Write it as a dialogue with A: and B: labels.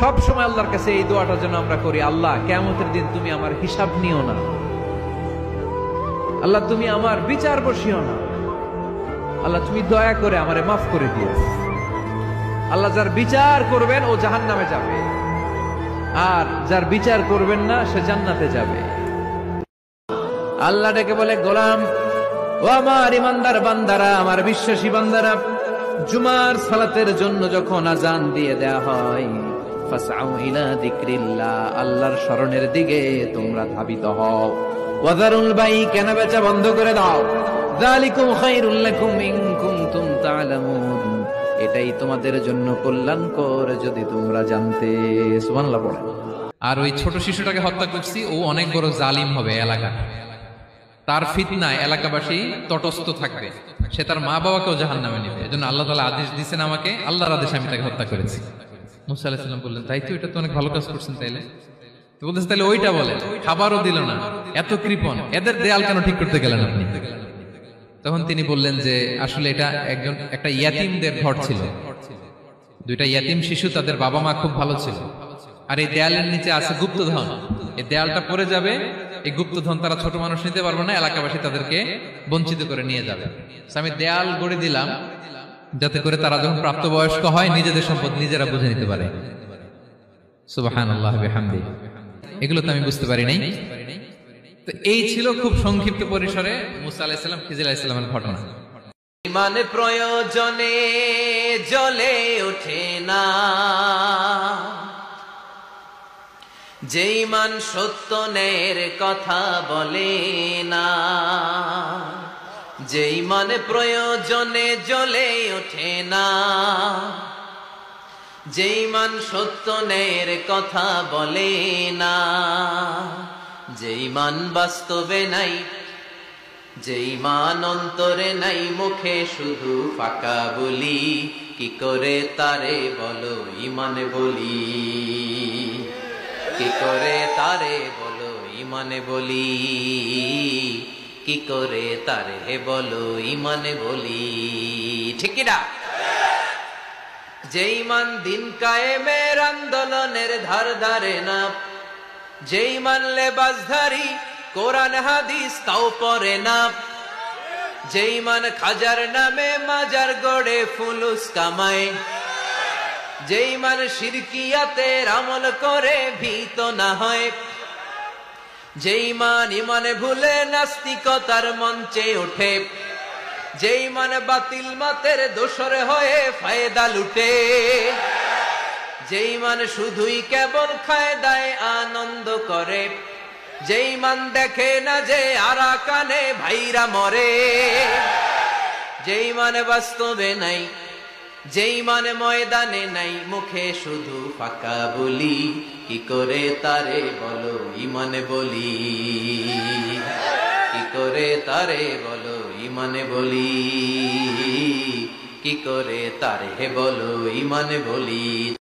A: সব সময় আল্লাহর কাছে এই দোয়াটা যেন আমরা করি, আল্লাহ কিয়ামতের দিন তুমি আমার হিসাব নিও না, আল্লাহ তুমি আমার বিচার বসিও না, আল্লাহ তুমি দয়া করে আমারে মাফ করে দিও। আল্লাহ যার বিচার করবেন ও জাহান্নামে যাবে, আর যার বিচার করবেন না সে জান্নাতে যাবে। আল্লাহ ডেকে বলে, গোলাম ও আমার ইমানদার বান্দারা, আমার বিশ্বাসী বান্দারা, জুমার সালাতের জন্য যখন আজান দিয়ে দেয়া হয়, ফাসআউ ইলা যিকরিল্লাহ, আল্লাহর স্মরণের দিকে তোমরা ধাবিত হও। ওয়াযারুল বাই, কেনা বেচা বন্ধ করে দাও। যালিকুম খায়রুল লাকুম ইন কুনতুম তা'লামুন, এটাই তোমাদের জন্য কল্যাণকর যদি তোমরা জানতে। সুবহানাল্লাহ পড়ে।
B: আর ওই ছোট শিশুটাকে হত্যা করছি, ও অনেক বড় জালিম হবে এলাকা, তার ফিতনায় এলাকাবাসী তটস্থ থাকবে, সে তার মা বাবাকেও জাহান্নামে নেবে। এজন্য আল্লাহ তাআলা আদেশ দিয়েছেন আমাকে, আল্লাহর আদেশে আমি তাকে হত্যা করেছি। মুসা আলাইহিস সালাম বললেন, তাই তো, এটা তো অনেক ভালো কাজ করছেন। তাইলে তো বলতেছে, তাহলে ওইটা বলে, খাবারও দিল না, এত কৃপণ, এদের দেয়াল কেন ঠিক করতে গেলেন আপনি? তখন তিনি বললেন যে আসলে এটা একটা ইয়াতিমদের ঘর ছিল, দুইটা ইয়াতিম শিশু, তাদের বাবা মা খুব ভালো ছিল, আর এই দেয়ালের নিচে আছে গুপ্তধন, এই দেয়ালটা পড়ে যাবে, এই গুপ্তধন তারা ছোট মানুষ নিতে পারবে না, এলাকাবাসী তাদেরকে বঞ্চিত করে নিয়ে যাবে। আমি দেয়াল গড়ে দিলাম যাতে করে তারা যখন প্রাপ্তবয়স্ক হয় নিজেদের সম্পদ নিজেরা বুঝে নিতে পারে। সুবহানাল্লাহ বিহামদি। এগুলো তো আমি বুঝতে পারি নাই। তো এই ছিল খুব সংক্ষিপ্ত পরিসরে মুসা আলাইহিস সালাম, খিজির আলাইহিস সালামের ঘটনা।
C: ইমান প্রয়োজনে জ্বলে ওঠে না, যে ইমান সত্য ন্যায়ের কথা বলে না, যে ইমান প্রয়োজনে জ্বলে ওঠে না, যে ইমান সত্য ন্যায়ের কথা বলে না, যে ইমান বাস্তবে নাই, যে ইমান অন্তরে নাই, মুখে শুধু ফাঁকা বলি, কি করে তারে বলো ইমানে বলি, কি করে তারে বলো ইমানে বলি, কি করে তারে বলো ইমানে বলি। ঠিক কি না? যে ইমান দিন কায়েমের আন্দোলনের ধার ধারে না, যে ইমান লেবাসধারী কোরআন হাদিস তাও পড়ে না, যে ইমান খাজার নামে মাজার গড়ে ফুলুস কামায়, যে ইমান শিরকিয়াতের আমল করে ভীত না হয়, যে ইমান ইমানে ভুলে নাস্তিকতার মঞ্চে ওঠে, যে ইমান বাতিল মতের দোসর হয়ে ফায়দা লুটে, যে ইমান শুধুই কেবল খায়দায় আনন্দ করে, যে ইমান দেখে না যে আরাকানে ভাইরা মরে, যে ইমানে বাস্তবে নাই, যে ইমানে ময়দানে নাই, মুখে শুধু ফাঁকা বলি, কি করে তারে বলো ইমানে বলি, কি করে তারে বলো ইমানে বলি, কি করে তারে বলো ইমানে বলি।